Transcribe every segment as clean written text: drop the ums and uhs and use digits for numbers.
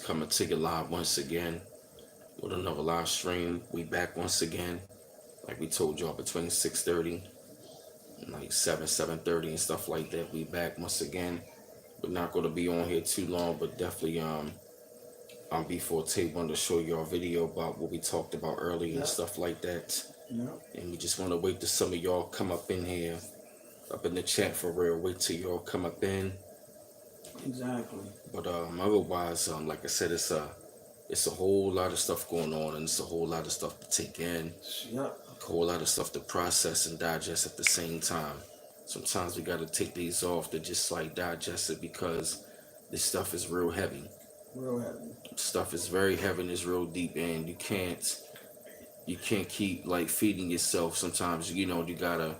coming to you live once again with another live stream. We back once again, like we told y'all between 6:30 and like 7:30 and stuff like that. We back once again. We're not gonna be on here too long, but definitely before Tate wanted to show y'all a video about what we talked about earlier and Yep. stuff like that. Yep. And we just want to wait till some of y'all come up in here, up in the chat for real. Wait till y'all come up in. Exactly. But otherwise, like I said, it's a whole lot of stuff going on, and it's a whole lot of stuff to take in, Yep. a whole lot of stuff to process and digest at the same time. Sometimes we got to take these off to just like digest it because this stuff is real heavy. Real heavy. Stuff is very heavy and it's real deep, and you can't keep like feeding yourself. Sometimes you gotta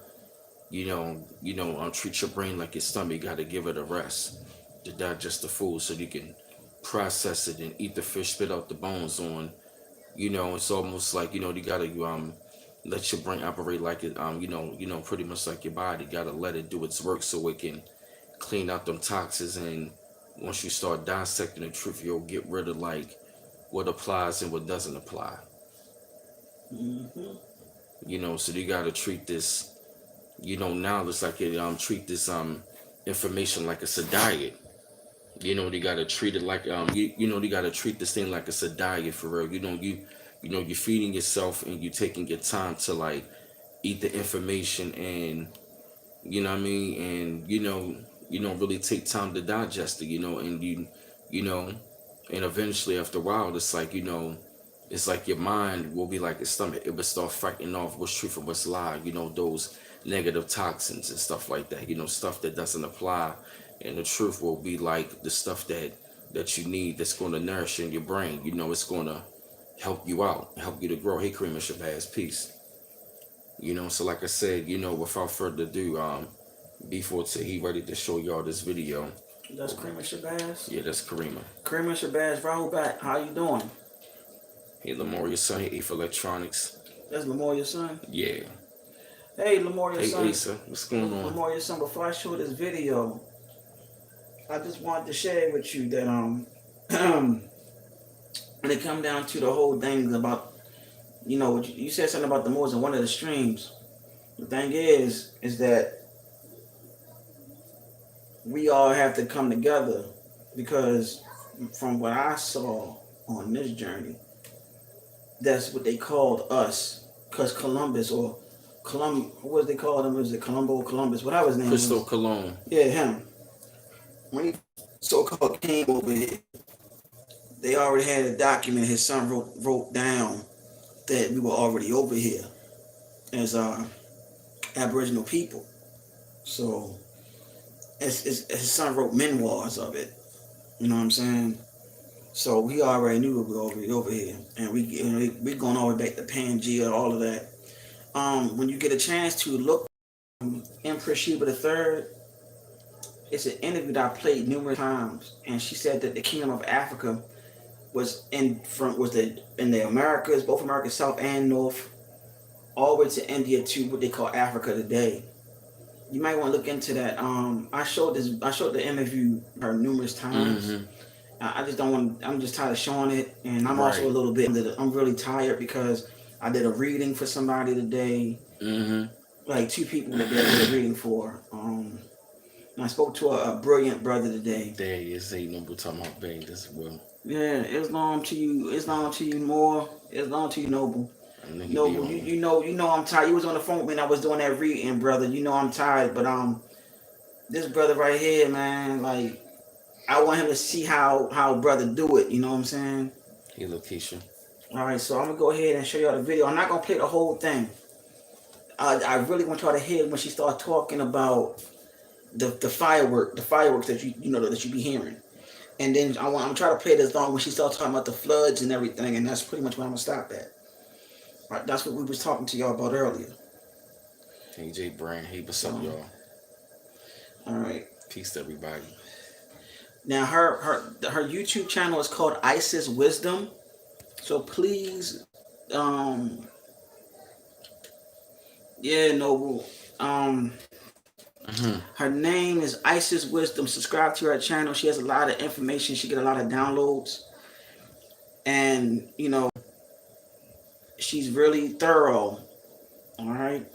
treat your brain like your stomach. You gotta give it a rest to digest the food so you can process it and eat the fish, spit out the bones on. It's almost like you gotta let your brain operate like it pretty much like your body. You gotta let it do its work so it can clean out them toxins, and once you start dissecting the truth, you'll get rid of like what applies and what doesn't apply. Mm-hmm. So you gotta treat this, now it's like it treat this information like it's a diet. You gotta treat it like you gotta treat this thing like it's a diet for real. You're feeding yourself and you're taking your time to like eat the information, and you know what I mean, and you don't really take time to digest it, and you know and eventually after a while it's like your mind will be like your stomach. It will start fighting off what's truth and what's lie, those negative toxins and stuff like that, stuff that doesn't apply. And the truth will be like the stuff that you need, that's going to nourish in your brain. It's going to help you out, help you to grow. Hey, Kareem Shabazz, peace. So like I said, without further ado, before he ready to show y'all this video. That's Cream and Shabazz. Yeah, that's Karima. Cream and Shabazz, Rahul back. How you doing? Hey, Lamar, your son, hey, for electronics. That's Lamar, your son. Yeah. Hey, Lamar, your Hey, son. Asa, what's going on? Lamar, your son. Before I show this video, I just wanted to share with you that when it come down to the whole thing about you said something about the Moors in one of the streams. The thing is that we all have to come together because from what I saw on this journey, that's what they called us. Because Columbus or what was they called him? Was it Colombo, Columbus, whatever his name Crystal was? Cologne. Yeah, him. When he so-called came over here, they already had a document. His son wrote down that we were already over here as Aboriginal people. So his son wrote memoirs of it. You know what I'm saying? So we already knew we were over here, and we going all the way back to Pangea, all of that. When you get a chance to look, Empress Sheba III, it's an interview that I played numerous times, and she said that the Kingdom of Africa was in the Americas, both Americas, South and North, all the way to India to what they call Africa today. You might want to look into that. I showed the interview her numerous times. Mm-hmm. I just don't want. I'm just tired of showing it, and I'm also Right. a little bit. I'm really tired because I did a reading for somebody today, Mm-hmm. like two people that I did a reading for. And I spoke to a brilliant brother today. There he is. Ain't no talking about bang as well. Yeah, Islam to you, Islam to you more, Islam to you, Noble. And then he be Noble, on. you know I'm tired. You was on the phone with me and I was doing that reading, brother. You know I'm tired, but this brother right here, man, like I want him to see how brother do it. You know what I'm saying? Hey, location. All right, so I'm gonna go ahead and show y'all the video. I'm not gonna play the whole thing. I really want y'all to hear when she started talking about the fireworks that that you be hearing, and then I'm trying to play this long when she started talking about the floods and everything, and that's pretty much where I'm gonna stop at. All right, that's what we was talking to y'all about earlier. Hey, J Brand. Hey, what's up, y'all? All right. Peace to everybody. Now her YouTube channel is called Isis Wisdom, so please, yeah, Noble, Mm-hmm. her name is Isis Wisdom. Subscribe to her channel. She has a lot of information. She get a lot of downloads. and she's really thorough. All right.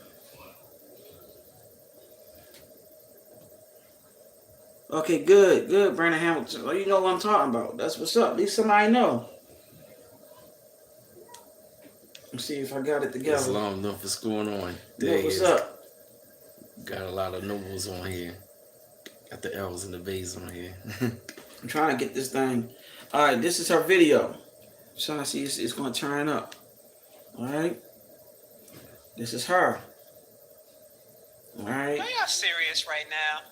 Okay, good, Brandon Hamilton. Well, you know what I'm talking about. That's what's up. At least somebody know. Let's see if I got it together. Islam, know what's going on. There Look he what's is. up. Got a lot of nobles on here. Got the L's and the B's on here. I'm trying to get this thing. All right, this is her video. So I see it's going to turn up. All right. This is her. All right. Are y'all serious right now?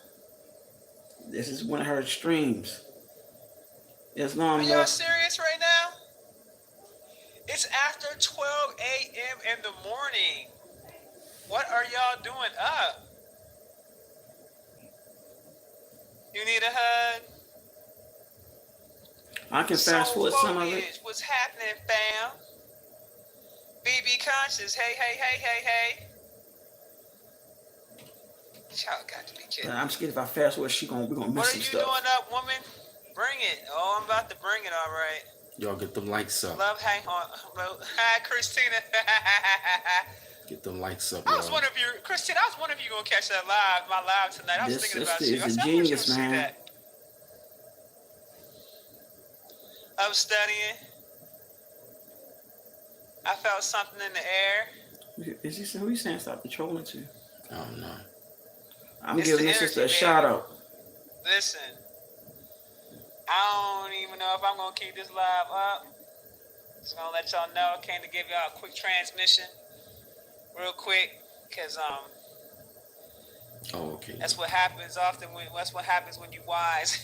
This is one of her streams. Islam Are y'all left. serious right now? It's after 12 a.m. in the morning. What are y'all doing up? You need a hug? I can fast forward some of it. Foliage, what's happening, fam? BB Conscious, hey. Y'all got to be kidding. I'm scared if I fast forward, we're gonna miss What are some you stuff. doing up, woman? Bring it. Oh, I'm about to bring it, all right. Y'all get them likes up. Love, hang on. Hi, Christina. Get them likes up, I was y'all. wondering if you, Christina, I was wondering if you were going to catch that my live tonight. I was This thinking about sister you. I is a said, I wish you genius, would see man. that. I'm studying. I felt something in the air. Is he who you saying stop patrolling to? I don't know. I'm It's giving the this sister a energy, shout baby. out. Listen, I don't even know if I'm going to keep this live up. Just going to let y'all know. I came to give y'all a quick transmission. Real quick. Because Oh, okay. that's what happens often. That's what happens when you wise.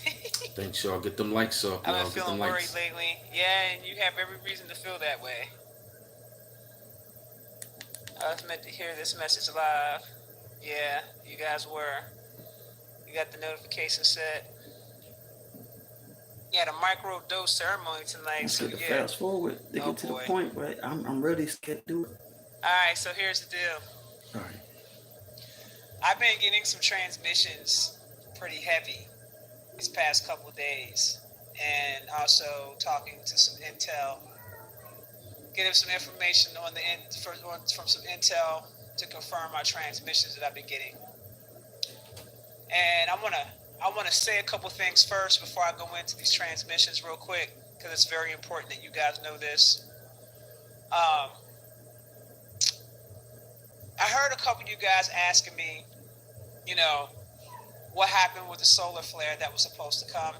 Thanks, y'all. Get them likes up, I've y'all. been Get feeling them worried likes. lately. Yeah, and you have every reason to feel that way. I was meant to hear this message live. Yeah, you guys were. You got the notification set. You had a micro dose ceremony tonight, I'm so scared to yeah. fast forward to Oh, get to the boy. point, but I'm really scared to do it. Alright, so here's the deal. All right. I've been getting some transmissions pretty heavy these past couple of days. And also talking to some intel. Getting some information on from some intel to confirm my transmissions that I've been getting. And I want to say a couple things first before I go into these transmissions real quick, because it's very important that you guys know this. I heard a couple of you guys asking me, what happened with the solar flare that was supposed to come.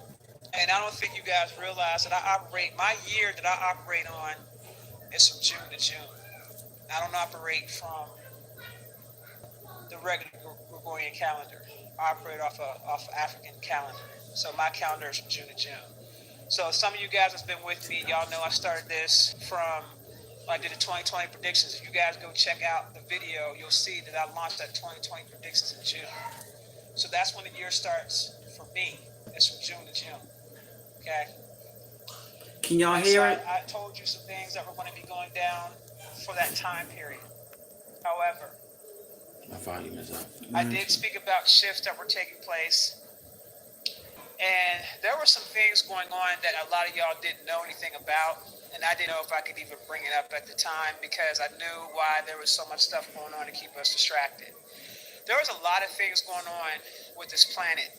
And I don't think you guys realize that my year that I operate on is from June to June. I don't operate from the regular Gregorian calendar. I operate off African calendar. So my calendar is from June to June. So some of you guys that's been with me, y'all know I started this from I did the 2020 predictions. If you guys go check out the video, you'll see that I launched that 2020 predictions in June. So that's when the year starts for me. It's from June to June. Okay? Can y'all hear it? I told you some things that were going to be going down for that time period. However, My volume is up. I did speak about shifts that were taking place. And there were some things going on that a lot of y'all didn't know anything about. And I didn't know if I could even bring it up at the time because I knew why there was so much stuff going on to keep us distracted. There was a lot of things going on with this planet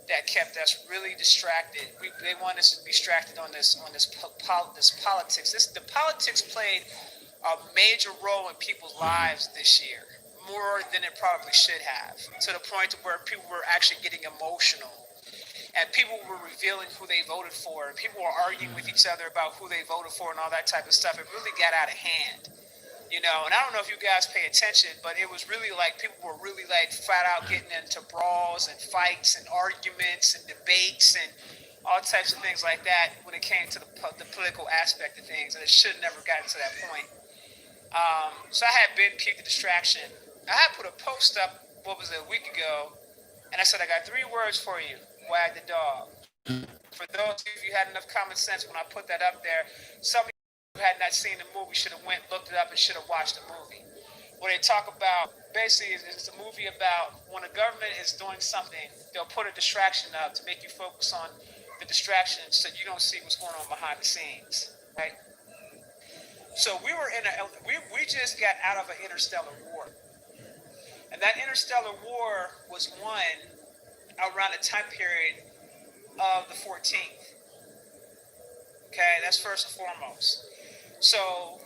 that kept us really distracted. They want us to be distracted on this politics. The politics played a major role in people's lives this year, more than it probably should have, to the point where people were actually getting emotional. And people were revealing who they voted for, and people were arguing with each other about who they voted for and all that type of stuff. It really got out of hand, and I don't know if you guys pay attention, but it was really like people were really like flat out getting into brawls and fights and arguments and debates and all types of things like that when it came to the political aspect of things, and it should have never gotten to that point. So I had been keep the distraction. I had put a post up, a week ago, and I said, I got 3 words for you. Wag the dog. For those of you who had enough common sense when I put that up there, some of you who had not seen the movie should have went, looked it up, and should have watched the movie. What they talk about, basically, is a movie about when a government is doing something, they'll put a distraction up to make you focus on the distraction so you don't see what's going on behind the scenes. Right? So we just got out of an interstellar war, and that interstellar war was won around the time period of the 14th. Okay, that's first and foremost. So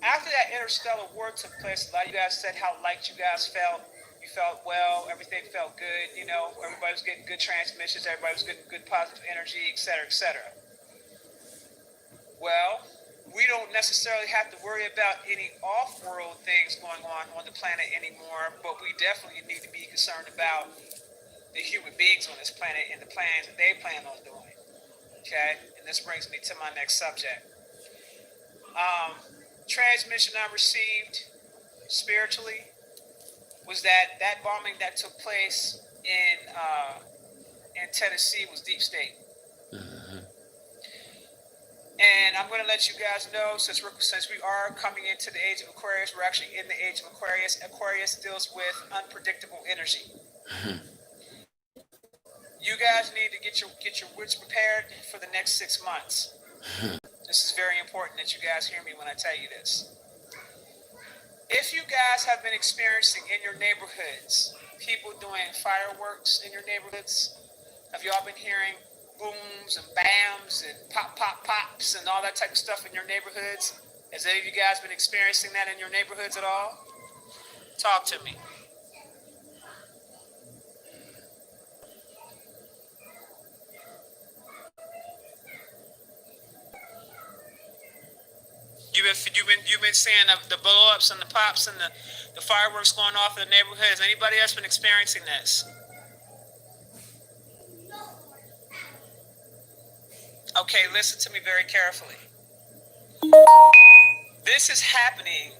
after that interstellar war took place, a lot of you guys said how light you guys felt. You felt well, everything felt good. You know, everybody was getting good transmissions, everybody was getting good positive energy, et cetera, et cetera. Well, we don't necessarily have to worry about any off-world things going on the planet anymore, but we definitely need to be concerned about the human beings on this planet and the plans that they plan on doing. Okay, and this brings me to my next subject. Transmission I received spiritually was that bombing that took place in Tennessee was deep state. And I'm going to let you guys know, since we are coming into the age of Aquarius, we're actually in the age of Aquarius. Aquarius deals with unpredictable energy. You guys need to get your wits prepared for the next 6 months. This is very important that you guys hear me when I tell you this. If you guys have been experiencing in your neighborhoods people doing fireworks in your neighborhoods, have y'all been hearing booms and bams and pops and all that type of stuff in your neighborhoods? Has any of you guys been experiencing that in your neighborhoods at all? Talk to me. You've been seeing the blow ups and the pops and the fireworks going off in the neighborhood. Has anybody else been experiencing this? Okay, listen to me very carefully. This is happening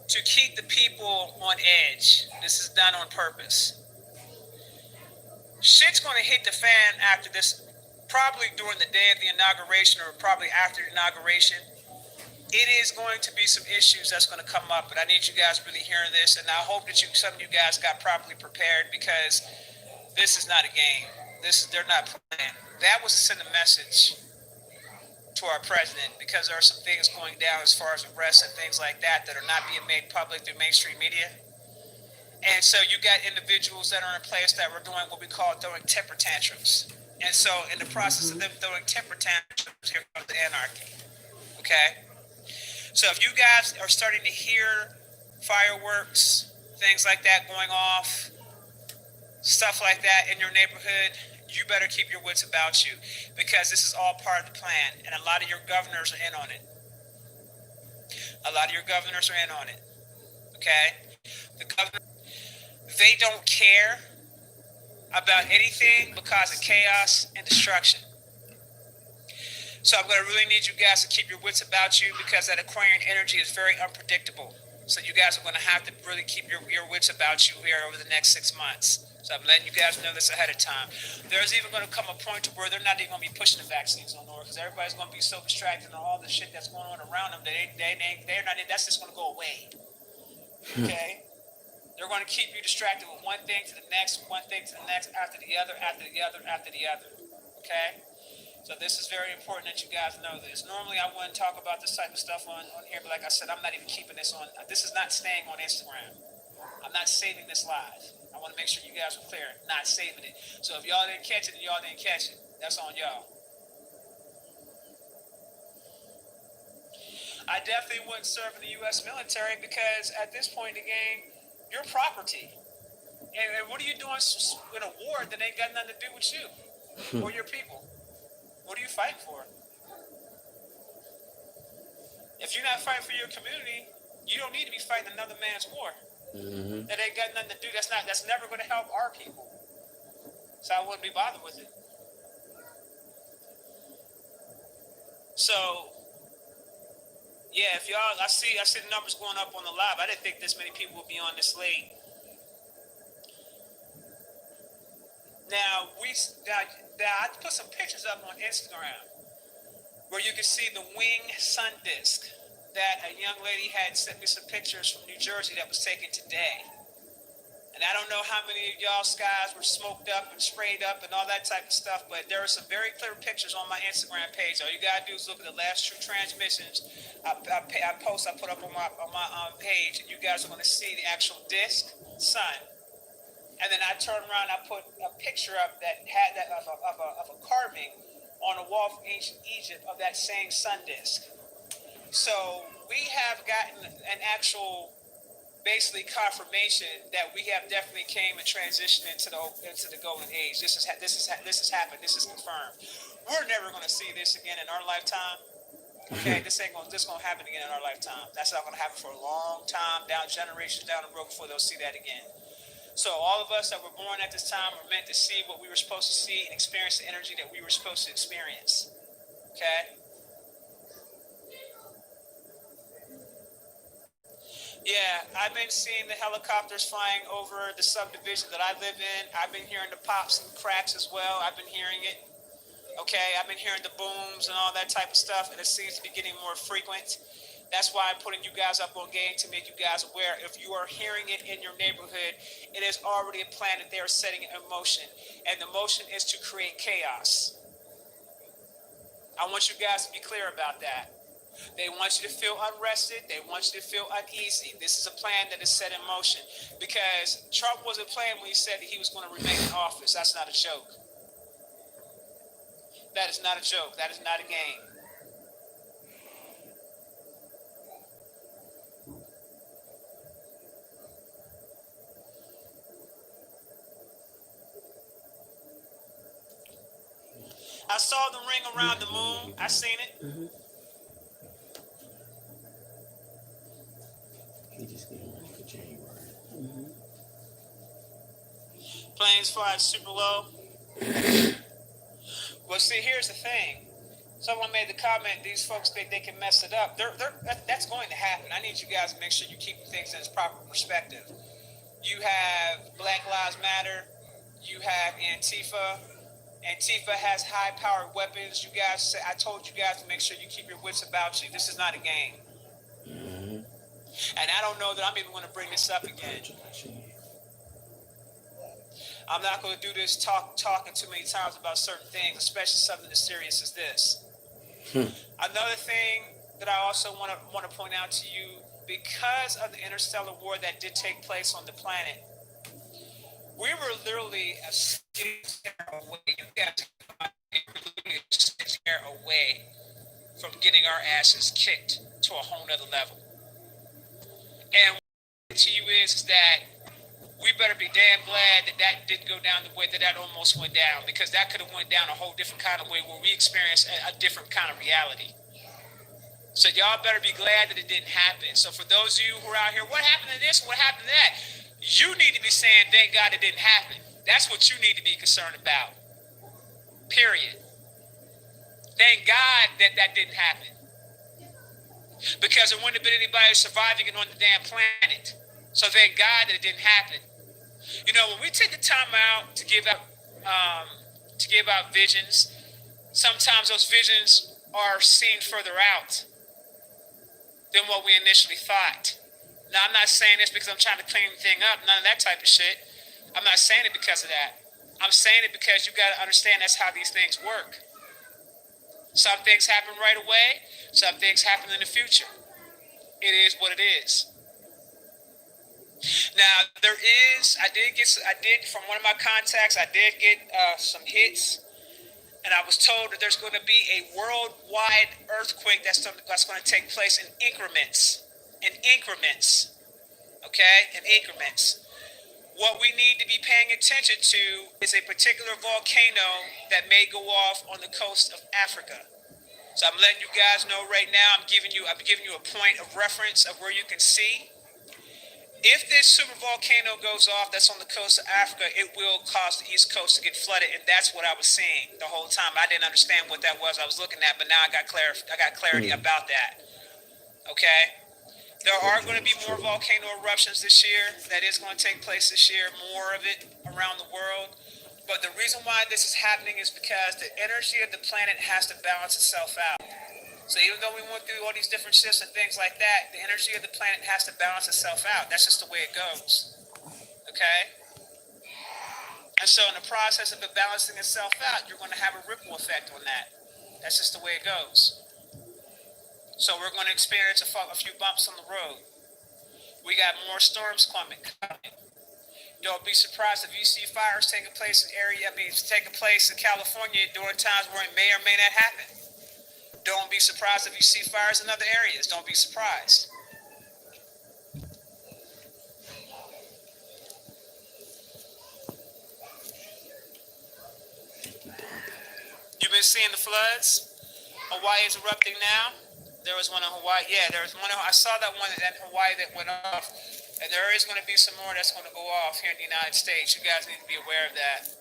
to keep the people on edge. This is done on purpose. Shit's going to hit the fan after this, probably during the day of the inauguration or probably after the inauguration. It is going to be some issues that's going to come up, but I need you guys really hearing this, and I hope that some of you guys got properly prepared, because this is not a game. They're not playing. That was to send a message to our president, because there are some things going down as far as arrests and things like that that are not being made public through mainstream media. And so you got individuals that are in place that were doing what we call throwing temper tantrums. And so in the process of them throwing temper tantrums, here comes the anarchy. Okay? So if you guys are starting to hear fireworks, things like that going off, stuff like that in your neighborhood, you better keep your wits about you, because this is all part of the plan, and a lot of your governors are in on it. A lot of your governors are in on it. Okay? The governor, they don't care about anything because of chaos and destruction. So I'm going to really need you guys to keep your wits about you, because that Aquarian energy is very unpredictable. So you guys are going to have to really keep your wits about you here over the next 6 months. So I'm letting you guys know this ahead of time. There's even going to come a point to where they're not even going to be pushing the vaccines on over, because everybody's going to be so distracted on all the shit that's going on around them that they're not. That's just going to go away. Okay. They're going to keep you distracted with one thing to the next, one thing to the next, after the other, after the other, after the other. Okay? So this is very important that you guys know this. Normally I wouldn't talk about this type of stuff on here, but like I said, I'm not even keeping this on. This is not staying on Instagram. I'm not saving this live. I want to make sure you guys are clear, not saving it. So if y'all didn't catch it, then y'all didn't catch it. That's on y'all. I definitely wouldn't serve in the U.S. military, because at this point in the game, you're property. And what are you doing in a war that ain't got nothing to do with you or your people? What are you fighting for? If you're not fighting for your community, you don't need to be fighting another man's war. Mm-hmm. That ain't got nothing to do. That's never going to help our people. So I wouldn't be bothered with it. So, yeah, if y'all, I see the numbers going up on the live. I didn't think this many people would be on this late. Now I put some pictures up on Instagram where you can see the wing sun disk that a young lady had sent me some pictures from New Jersey that was taken today. And I don't know how many of y'all skies were smoked up and sprayed up and all that type of stuff, but there are some very clear pictures on my Instagram page. All you gotta do is look at the last true transmissions I put up on my page, and you guys are gonna see the actual disc sun. And then I turned around, I put a picture up that had that of a carving on a wall from ancient Egypt of that same sun disc. So we have gotten an actual, basically, confirmation that we have definitely came and transitioned into the golden age. This has happened. This is confirmed. We're never going to see this again in our lifetime. Okay, this gonna happen again in our lifetime. That's not going to happen for a long time, down generations down the road before they'll see that again. So all of us that were born at this time were meant to see what we were supposed to see and experience the energy that we were supposed to experience. Okay. Yeah, I've been seeing the helicopters flying over the subdivision that I live in. I've been hearing the pops and cracks as well. I've been hearing it. Okay, I've been hearing the booms and all that type of stuff, and it seems to be getting more frequent. That's why I'm putting you guys up on game to make you guys aware. If you are hearing it in your neighborhood, it is already a plan that they are setting in motion, and the motion is to create chaos. I want you guys to be clear about that. They want you to feel unrested. They want you to feel uneasy. This is a plan that is set in motion, because Trump wasn't playing when he said that he was going to remain in office. That's not a joke. That is not a joke. That is not a game. I saw the ring around the moon. I seen it. Mm-hmm. He just getting ready for January. Mm-hmm. Planes flying super low. Well, see, here's the thing. Someone made the comment, these folks think they can mess it up. That's going to happen. I need you guys to make sure you keep things in its proper perspective. You have Black Lives Matter. You have Antifa. Antifa has high-powered weapons. You guys, I told you guys to make sure you keep your wits about you. This is not a game. Mm-hmm. And I don't know that I'm even going to bring this up again. I'm not going to do this talking too many times about certain things, especially something as serious as this. Another thing that I also want to point out to you, because of the interstellar war that did take place on the planet, we were literally a six year away. You guys are literally a 6 year away from getting our asses kicked to a whole nother level. And what to you is that we better be damn glad that didn't go down the way that almost went down, because that could have went down a whole different kind of way where we experienced a different kind of reality. So y'all better be glad that it didn't happen. So for those of you who are out here, what happened to this? What happened to that? You need to be saying, thank God it didn't happen. That's what you need to be concerned about. Period. Thank God that didn't happen. Because there wouldn't have been anybody surviving it on the damn planet. So thank God that it didn't happen. You know, when we take the time out to give out visions, sometimes those visions are seen further out than what we initially thought. Now, I'm not saying this because I'm trying to clean the thing up, none of that type of shit. I'm not saying it because of that. I'm saying it because you got to understand that's how these things work. Some things happen right away. Some things happen in the future. It is what it is. Now, from one of my contacts, I did get some hits, and I was told that there's going to be a worldwide earthquake that's going to take place in increments. Okay? In increments. What we need to be paying attention to is a particular volcano that may go off on the coast of Africa. So I'm letting you guys know right now, I'm giving you a point of reference of where you can see. If this super volcano goes off that's on the coast of Africa, it will cause the East Coast to get flooded, and that's what I was seeing the whole time. I didn't understand what that was I was looking at, but now I got clarity about that. Okay? There are going to be more volcano eruptions this year. That is going to take place this year, more of it around the world. But the reason why this is happening is because the energy of the planet has to balance itself out. So even though we went through all these different shifts and things like that, the energy of the planet has to balance itself out. That's just the way it goes. Okay? And so in the process of it balancing itself out, you're going to have a ripple effect on that. That's just the way it goes. So we're going to experience a few bumps on the road. We got more storms coming. Don't be surprised if you see fires taking place in California during times where it may or may not happen. Don't be surprised if you see fires in other areas. Don't be surprised. You've been seeing the floods? Hawaii is erupting now. There was one in Hawaii. Yeah, there was one. I saw that one in Hawaii that went off. And there is going to be some more that's going to go off here in the United States. You guys need to be aware of that.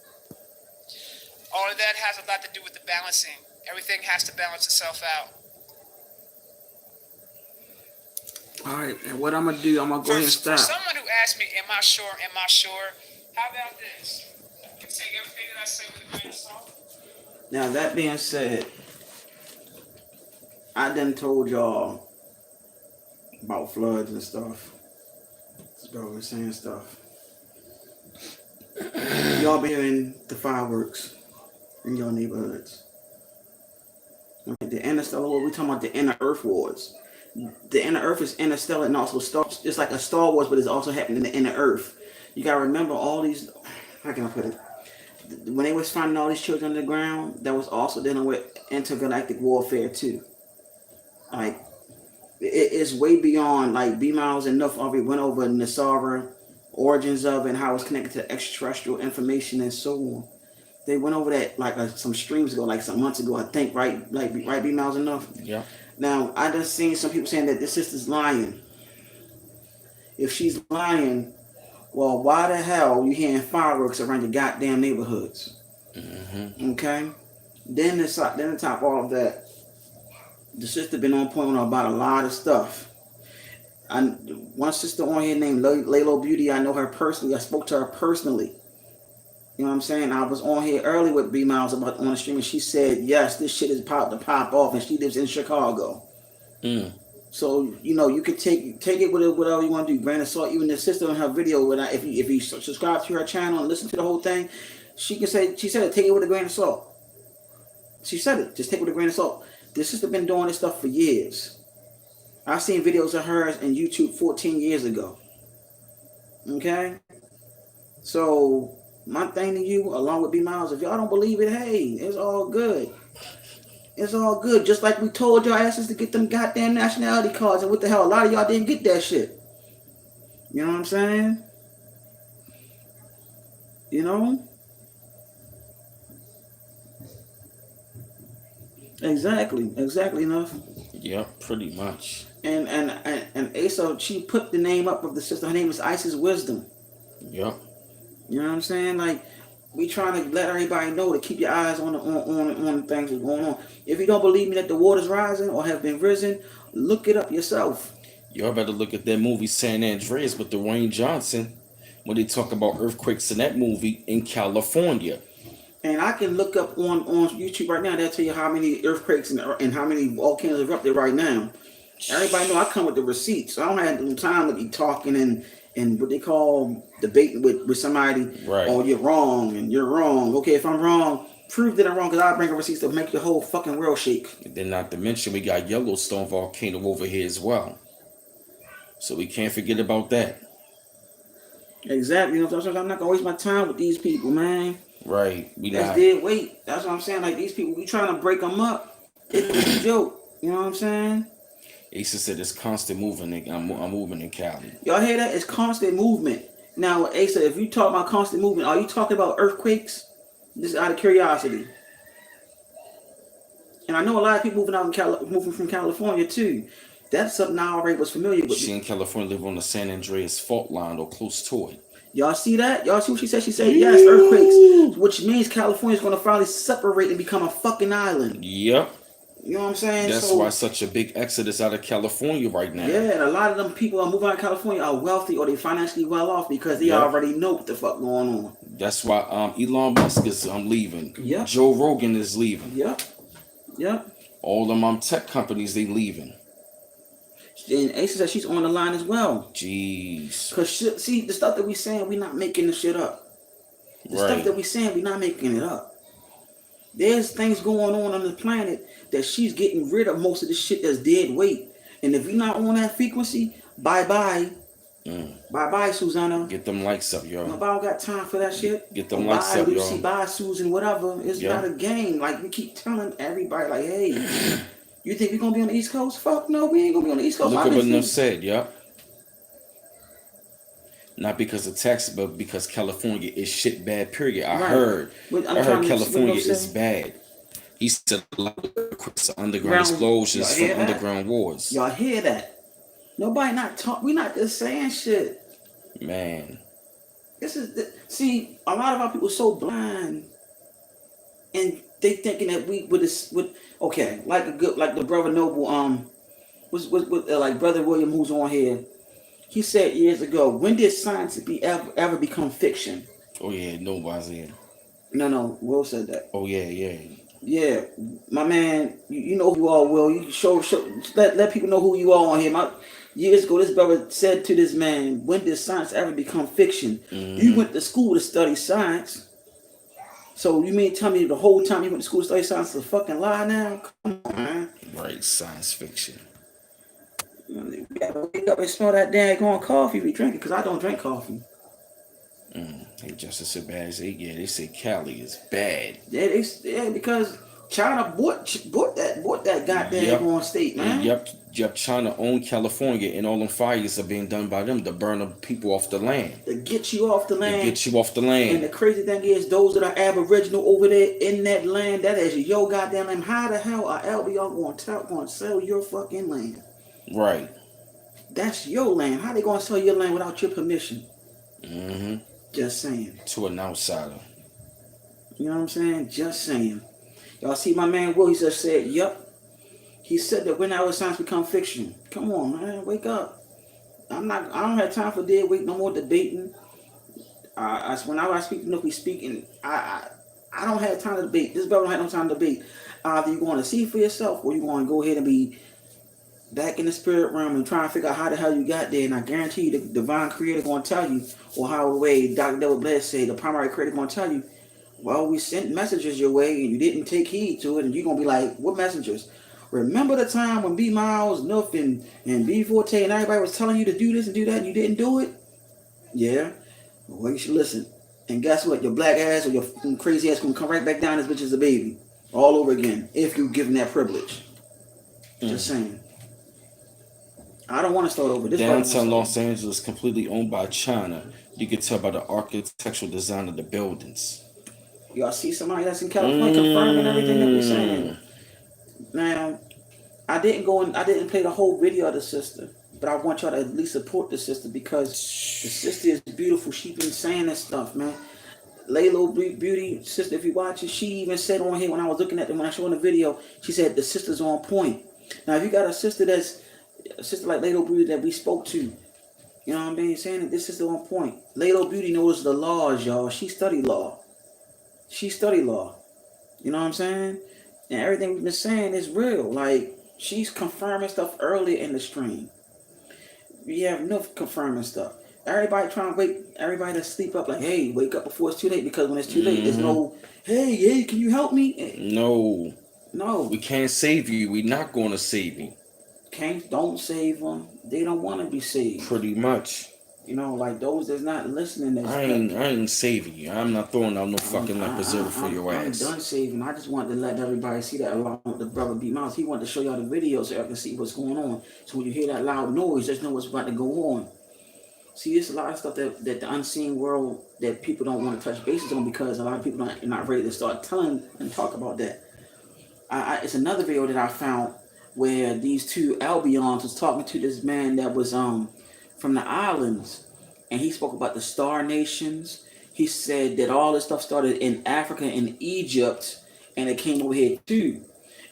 All of that has a lot to do with the balancing. Everything has to balance itself out. All right, and what I'm gonna do, I'm gonna go ahead and For stop. someone who asked me, am I sure? How about this? You take everything that I say with a grain of salt. Now that being said, I done told y'all about floods and stuff. Bro, we're saying stuff. Y'all been hearing the fireworks in your neighborhoods. Okay, the interstellar war, we're talking about the inner Earth wars. The inner Earth is interstellar and also it's like a Star Wars, but it's also happening in the inner Earth. You gotta remember all these. How can I put it? When they was finding all these children underground, that was also dealing with intergalactic warfare too. Like it is way beyond like B Miles and Nuff already went over Nasara, origins of it, and how it's connected to extraterrestrial information and so on. They went over that like some streams ago, like some months ago, I think, right? Like right, B Miles and Nuff. Yeah. Now I just seen some people saying that this sister's lying. If she's lying, well, why the hell you hearing fireworks around your goddamn neighborhoods? Mm-hmm. Okay. Then on top of all of that, the sister been on point about a lot of stuff. One sister on here named Laylo Beauty, I know her personally. I spoke to her personally. You know what I'm saying? I was on here early with B Miles about on the stream, and she said, yes, this shit is about to pop off, and she lives in Chicago. Mm. So, you know, you could take it with whatever you want to do. Grain of salt. Even the sister on her video, if you subscribe to her channel and listen to the whole thing, she said it, take it with a grain of salt. She said it, just take it with a grain of salt. This sister been doing this stuff for years. I've seen videos of hers on YouTube 14 years ago. Okay? So, my thing to you, along with B Miles, if y'all don't believe it, hey, it's all good. It's all good. Just like we told y'all asses to get them goddamn nationality cards, and what the hell, a lot of y'all didn't get that shit. You know what I'm saying? You know? Exactly enough. Yeah, pretty much. And Asa, she put the name up of the sister. Her name is Isis Wisdom. Yeah. You know what I'm saying? Like, we trying to let everybody know to keep your eyes on the things that's going on. If you don't believe me that the water's rising or have been risen, look it up yourself. Y'all better look at that movie San Andreas with Dwayne Johnson when they talk about earthquakes in that movie in California. And I can look up on YouTube right now. They'll tell you how many earthquakes and how many volcanoes are erupted right now. Everybody know I come with the receipts. So I don't have no time to be talking and what they call debating with somebody. Right. Oh, you're wrong and you're wrong. Okay, if I'm wrong, prove that I'm wrong, because I'll bring a receipts to make the whole fucking world shake. And then not to mention we got Yellowstone volcano over here as well. So we can't forget about that. Exactly. You know what I'm saying? I'm not gonna waste my time with these people, man. Right. That's dead weight. That's what I'm saying. Like, these people, we trying to break them up. It's a joke. You know what I'm saying? Asa said it's constant moving. I'm moving in Cali. Y'all hear that? It's constant movement. Now, Asa, if you talk about constant movement, are you talking about earthquakes? Just out of curiosity. And I know a lot of people moving from California too. That's something I already was familiar with. She in California live on the San Andreas fault line or close to it. Y'all see that? Y'all see what she said? She said, yes, earthquakes. Which means California's going to finally separate and become a fucking island. Yep. You know what I'm saying? That's why such a big exodus out of California right now. Yeah, and a lot of them people are moving out of California are wealthy or they financially well off because they already know what the fuck going on. That's why Elon Musk is leaving. Yep. Joe Rogan is leaving. Yep. All them tech companies, they leaving. And Asa said she's on the line as well. Jeez. Cause see, the stuff that we saying, we not making the shit up. The stuff that we saying, we not making it up. There's things going on the planet that she's getting rid of most of the shit that's dead weight. And if you're not on that frequency, bye-bye. Bye-bye, Susanna. Get them likes up, y'all. Nobody got time for that shit. Get them likes up, Lucy, y'all. bye, Susan, whatever. It's not a game. Like, we keep telling everybody, like, hey, you think we're going to be on the East Coast? Fuck no, we ain't going to be on the East Coast. Look at what Nuff said, yup. Not because of Texas, but because California is shit bad, period. I heard California is bad. He said a lot of underground explosions from underground wars. Y'all hear that? Nobody not talk. We not just saying shit. Man. This is see, a lot of our people so blind, and they thinking that we with okay, like the brother Noble like brother William who's on here. He said years ago, when did science ever become fiction? Oh yeah, nobody's here. No, Will said that. Oh yeah. Yeah, my man, you know who you are, Will. You show let people know who you are on here. Years ago, this brother said to this man, when did science ever become fiction? You went to school to study science. So you mean tell me the whole time you went to school to study science is a fucking lie now? Come on, man. Right, science fiction. You gotta wake up and smell that daggone coffee we drink it, because I don't drink coffee. Hey, just as bad as they say Cali is bad. Yeah, because China bought that goddamn state, man. Yep, China owned California, and all them fires are being done by them to burn the people off the land. To get you off the land. And the crazy thing is, those that are Aboriginal over there in that land, that is your goddamn land. How the hell are LBR going to sell your fucking land? Right. That's your land. How they going to sell your land without your permission? Just saying. To an outsider. You know what I'm saying? Just saying. Y'all see my man Will, he just said, yup. He said that when our science become fiction. Come on, man, wake up. I don't have time for dead weight, no more debating. Whenever I speak to Nook, we speaking. I don't have time to debate. This brother don't have no time to debate. Either you're going to see for yourself, or you're going to go ahead and be back in the spirit realm and try and figure out how the hell you got there. And I guarantee you, the divine creator going to tell you, or how the way Dr. Devil Bless say, the primary creator going to tell you, well, we sent messages your way and you didn't take heed to it, and you're going to be like, what messengers? Remember the time when B Miles, Nuff, and B Forte and everybody was telling you to do this and do that and you didn't do it? Yeah. Well, you should listen. And guess what? Your black ass or your crazy ass going to come right back down this bitch as a baby. All over again. If you give them that privilege. Just saying. I don't want to start over. This Downtown Los Angeles completely owned by China. You can tell by the architectural design of the buildings. Y'all see somebody that's in California confirming everything that we're saying. Now, I didn't play the whole video of the sister, but I want y'all to at least support the sister, because the sister is beautiful. She been saying this stuff, man. Laylo Beauty, sister, if you watch it, she even said on here when I was looking at them, when I showed the video, she said the sister's on point. Now, if you got a sister like Laylo Beauty that we spoke to, you know what I mean, saying that this sister on point. Laylo Beauty knows the laws, y'all. She studied law. You know what I'm saying? And everything we've been saying is real. Like, she's confirming stuff earlier in the stream. We have enough confirming stuff. Everybody trying to wake everybody to sleep up, like, hey, wake up before it's too late, because when it's too late, there's no, hey, can you help me? No. We can't save you. We're not going to save you. Don't save them. They don't want to be saved. Pretty much. You know, like those that's not listening. I ain't saving you. I'm not throwing out no fucking preserver for your ass. I'm done saving. I just wanted to let everybody see that along with the brother B Mouse. He wanted to show y'all the video so y'all can see what's going on. So when you hear that loud noise, just know what's about to go on. See, there's a lot of stuff that the unseen world that people don't want to touch bases on, because a lot of people are not ready to start telling and talk about that. It's another video that I found where these two Albions was talking to this man that was from the islands, and he spoke about the star nations. He said that all this stuff started in Africa and Egypt, and it came over here too.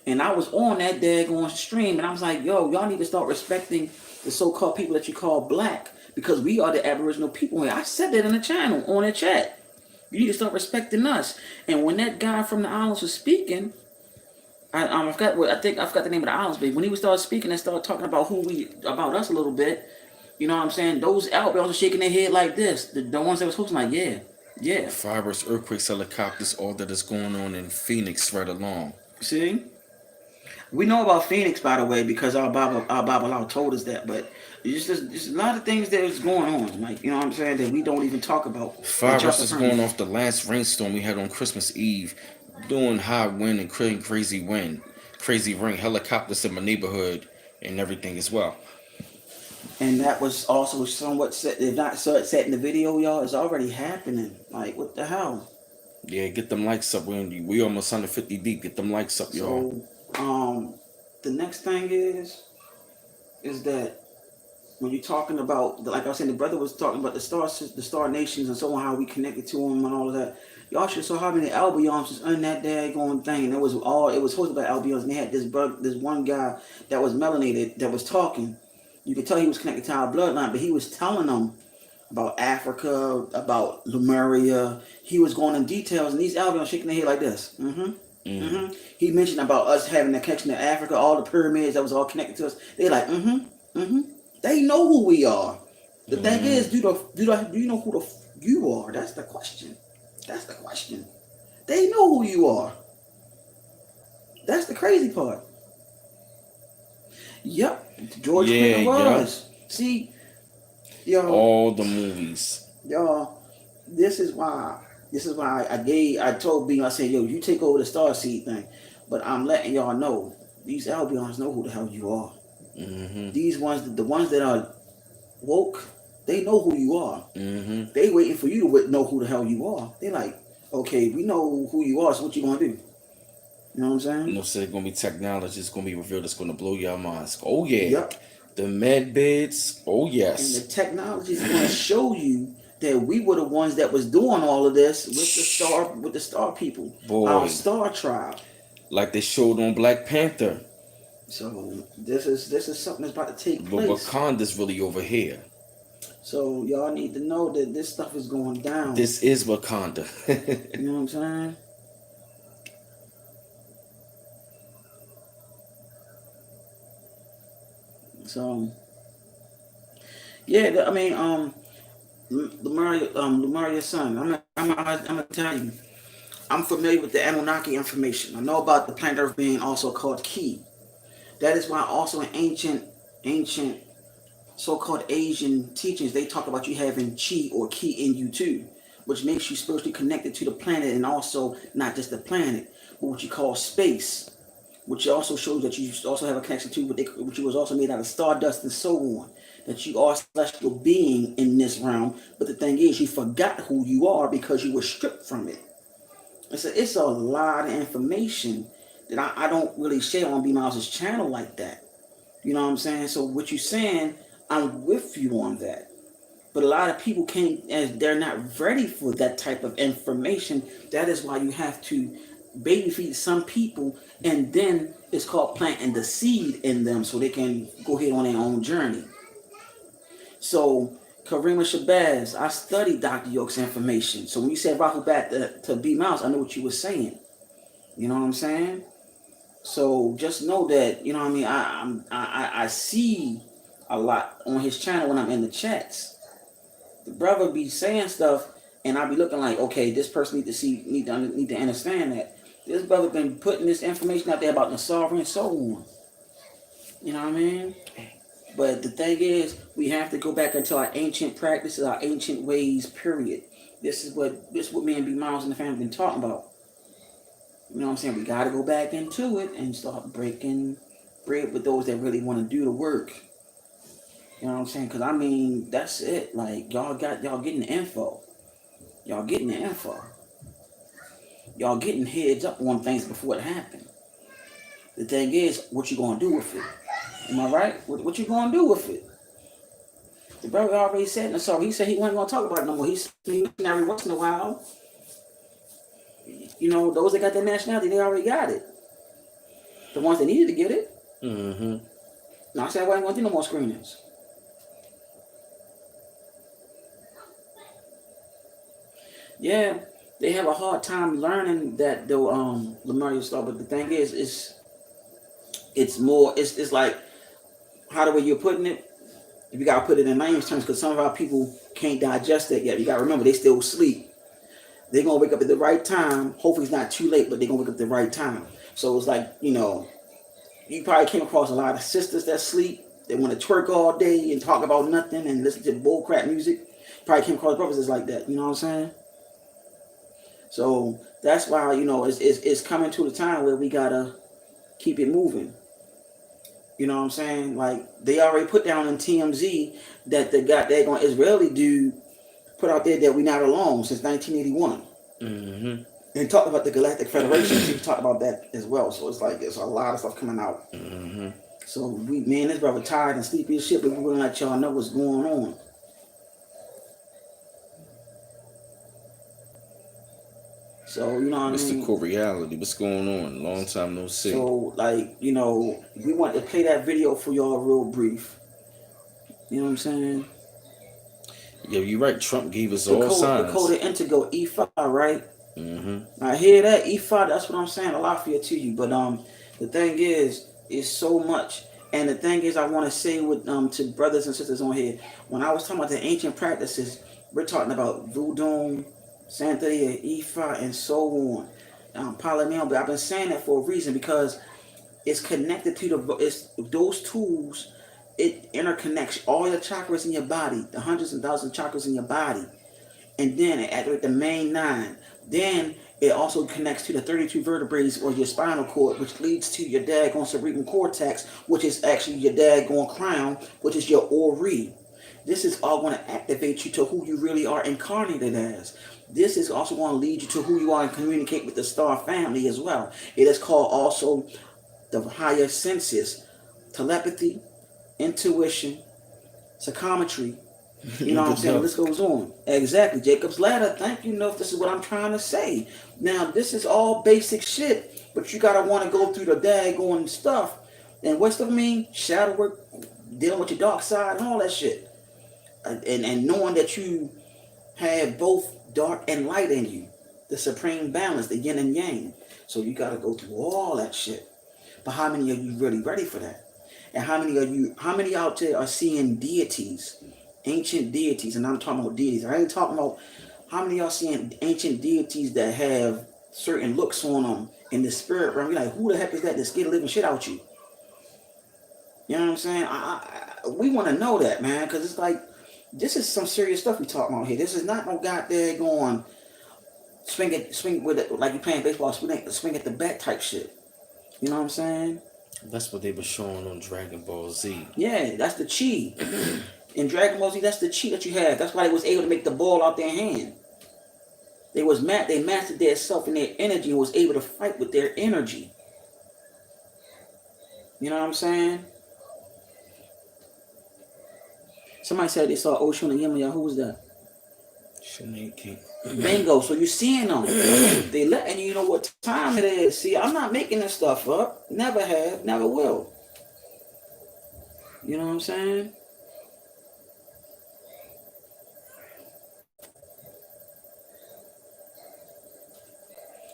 And I was on that daggone stream, and I was like, yo, y'all need to start respecting the so-called people that you call black, because we are the Aboriginal people here. I said that in the channel, on the chat. You need to start respecting us. And when that guy from the islands was speaking, I forgot what I think I forgot the name of the islands, but when he would start speaking and start talking about about us a little bit, you know what I'm saying? Those Albions are shaking their head like this. The ones that was hosting, like, yeah, yeah. Fires, earthquakes, helicopters, all that is going on in Phoenix right along. See, we know about Phoenix, by the way, because our Bible told us that. But just a lot of things that is going on, like, you know what I'm saying, that we don't even talk about. Fires is going off the last rainstorm we had on Christmas Eve, doing high wind and crazy wind, crazy rain, helicopters in my neighborhood, and everything as well. And that was also somewhat set, if not set in the video, y'all. It's already happening. Like, what the hell? Yeah, get them likes up, Wendy. We almost 150 deep. Get them likes up, y'all. So, the next thing is that when you're talking about, like I was saying, the brother was talking about the star nations and so on, how we connected to them and all of that. Y'all should saw how many Albions was on that daggone thing. And it was hosted by Albions, and they had this one guy that was melanated that was talking. You could tell he was connected to our bloodline, but he was telling them about Africa, about Lemuria. He was going in details, and these Albions shaking their head like this. He mentioned about us having a connection to Africa, all the pyramids that was all connected to us. They're like, They know who we are. The thing is, do you know who you are? That's the question. That's the question. They know who you are. That's the crazy part. Yep, George Clinton was. Yep. See, y'all. All the movies. Y'all, this is why I told B, I said, yo, you take over the Starseed thing, but I'm letting y'all know these Albions know who the hell you are. These ones, the ones that are woke, they know who you are. They waiting for you to know who the hell you are. They like, okay, we know who you are, so what you gonna do? You know what I'm saying? You know, so there's gonna be technology. It's gonna be revealed. It's gonna blow your minds. Oh yeah. Yep. The med beds. Oh yes. And the technology is gonna show you that we were the ones that was doing all of this with the star people, our star tribe, like they showed on Black Panther. So this is something that's about to take place. But Wakanda's really over here. So y'all need to know that this stuff is going down. This is Wakanda. You know what I'm saying? So yeah, I mean, Lemuria's son. I'm gonna tell you, I'm familiar with the Anunnaki information. I know about the planet Earth being also called Ki. That is why also in ancient so-called Asian teachings, they talk about you having chi or ki in you too, which makes you spiritually connected to the planet, and also not just the planet, but what you call space, which also shows that you also have a connection to which was also made out of stardust and so on, that you are a celestial being in this realm. But the thing is, you forgot who you are because you were stripped from it. It's a lot of information that I don't really share on B Miles' channel like that. You know what I'm saying? So what you're saying, I'm with you on that. But a lot of people can't, as they're not ready for that type of information. That is why you have to baby feed some people, and then it's called planting the seed in them so they can go ahead on their own journey. So Karima Shabazz, I studied Dr. Yoke's information. So when you said Rahul back to B Miles, I know what you were saying. You know what I'm saying? So just know that, you know what I mean, I see a lot on his channel when I'm in the chats. The brother be saying stuff, and I be looking like, okay, this person need to understand that this brother been putting this information out there about the sovereign and so on. You know what I mean? But the thing is, we have to go back into our ancient practices, our ancient ways, period. This is what me and B Miles and the family been talking about. You know what I'm saying? We got to go back into it and start breaking bread with those that really want to do the work. You know what I'm saying? Because, I mean, that's it. Like, y'all getting the info. Y'all getting the info. Y'all getting heads up on things before it happened. The thing is, what you going to do with it? Am I right? What you going to do with it? The brother already said, so he said he wasn't going to talk about it no more. He's every once in a while. You know, those that got their nationality, they already got it. The ones that needed to get it. Now I said I wasn't going to do no more screenings. Yeah, they have a hard time learning that though Lemuria star, but the thing is It's more. It's like how the way you're putting it. You gotta put it in layman's terms because some of our people can't digest that yet. You gotta remember they still sleep. They're gonna wake up at the right time. Hopefully it's not too late, but they're gonna wake up at the right time. So it's like, you probably came across a lot of sisters that sleep. They want to twerk all day and talk about nothing and listen to bull crap music. Probably came across brothers that's like that. You know what I'm saying? So that's why, it's coming to the time where we gotta keep it moving. You know what I'm saying? Like they already put down in TMZ that the goddamn Israeli dude put out there that we're not alone since 1981. Mm-hmm. And talked about the Galactic Federation. He talked about that as well. So it's like there's a lot of stuff coming out. Mm-hmm. So me and this brother tired and sleepy as shit, but we're gonna let y'all know what's going on. So you know what I Mr. mean? Reality, what's going on? Long time no see. So like, we want to play that video for y'all real brief. You know what I'm saying? Yeah, you're right. Trump gave us all signs. Dakota Intego E5, right? Mm-hmm. I hear that E5. That's what I'm saying. A lot for you to you, but the thing is so much. And the thing is, I want to say with to brothers and sisters on here, when I was talking about the ancient practices, we're talking about voodoo, Santeria, Ifa, and so on. Polyneal, but I've been saying that for a reason because it's connected to those tools. It interconnects all your chakras in your body, the hundreds and thousands of chakras in your body, and then it activates the main 9. Then it also connects to the 32 vertebrae or your spinal cord, which leads to your daggone cerebral cortex, which is actually your daggone crown, which is your ori. This is all going to activate you to who you really are incarnated as. This is also going to lead you to who you are and communicate with the star family as well. It is called also the higher senses, telepathy, intuition, psychometry. You know what I'm saying? The list goes on. Exactly. Jacob's ladder. Thank you, Nuff. This is what I'm trying to say. Now, this is all basic shit, but you gotta want to go through the daggone stuff. And what stuff mean? Shadow work, dealing with your dark side, and all that shit. And knowing that you have both dark and light in you, the supreme balance, the yin and yang. So you gotta go through all that shit. But how many are you really ready for that? And how many out there are seeing deities? Ancient deities, and I'm talking about deities. I ain't talking about how many of y'all seeing ancient deities that have certain looks on them in the spirit realm. You're like, who the heck is that that scared the living shit out you? You know what I'm saying? We want to know that, man, because it's like, this is some serious stuff we talking about here. This is not no goddamn going swing with it like you playing baseball, swing at the bat type shit. You know what I'm saying? That's what they were showing on Dragon Ball Z. Yeah, that's the chi. In Dragon Ball Z, that's the chi that you have. That's why they was able to make the ball out their hand. They mastered their self and their energy and was able to fight with their energy. You know what I'm saying? Somebody said they saw Oshun and Yemaya. Who was that? Bingo. So you're seeing them. They letting you know what time it is. See, I'm not making this stuff up. Never have. Never will. You know what I'm saying?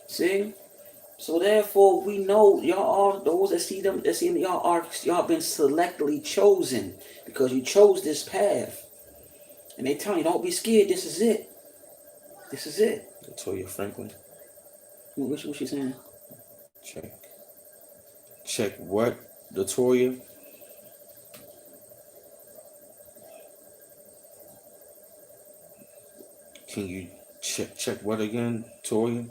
See? So therefore, we know y'all are those that see them. Y'all been selectively chosen because you chose this path, and they tell you don't be scared. This is it. This is it. Latoya Franklin. What she saying? Check what? Latoya? Can you check what again, Toya?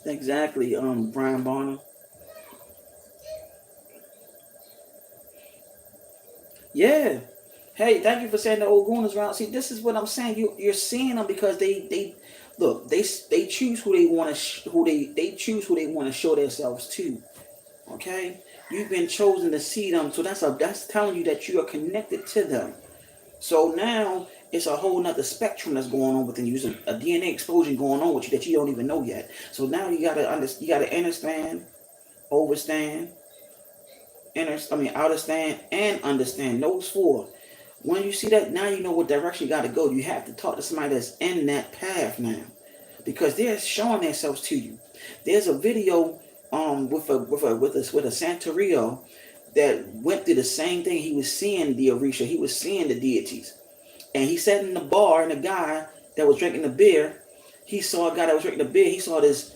Exactly, Brian Barner. Yeah. Hey, thank you for saying the Ogunas around. See, this is what I'm saying. You're seeing them because they look. They choose who they want to they choose who they want to show themselves to. Okay, you've been chosen to see them, so that's telling you that you are connected to them. So now it's a whole nother spectrum that's going on within you. There's a DNA explosion going on with you that you don't even know yet. So now you gotta understand, overstand, understand, and understand. Those 4. When you see that, now you know what direction you got to go. You have to talk to somebody that's in that path now. because they're showing themselves to you. There's a video with a Santerio that went through the same thing. He was seeing the Orisha, he was seeing the deities, and he sat in the bar, and the guy that was drinking the beer, he saw a guy that was drinking the beer. He saw this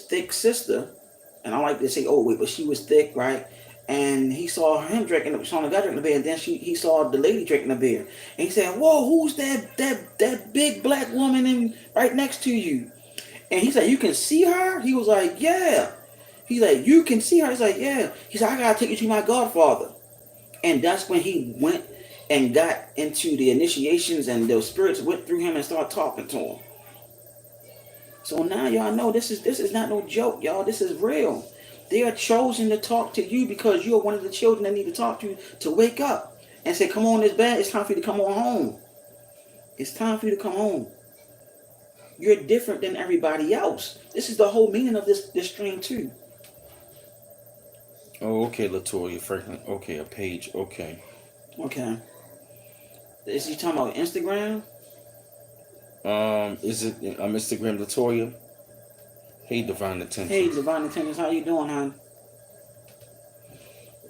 thick sister, and I like to say, oh wait, but she was thick, right? And he saw him saw the guy drinking the beer, and then he saw the lady drinking the beer, and he said, "Whoa, who's that big black woman right next to you?" And he said, "You can see her?" He was like, "Yeah." He's like, "You can see her?" He's like, "Yeah." He said, "I gotta take you to my godfather." And that's when he went and got into the initiations, and the spirits went through him and started talking to him. So now y'all know this is not no joke, y'all. This is real. They are chosen to talk to you because you are one of the children that need to talk to wake up and say, "Come on, this bed. It's time for you to come on home. It's time for you to come home. You're different than everybody else." This is the whole meaning of this stream too. Oh, okay, Latoya Franklin. Okay, a page. Okay. Okay. Is he talking about Instagram? Is it Instagram Latoya? Hey, Divine Attention. Hey, Divine Attendance, how you doing, hon?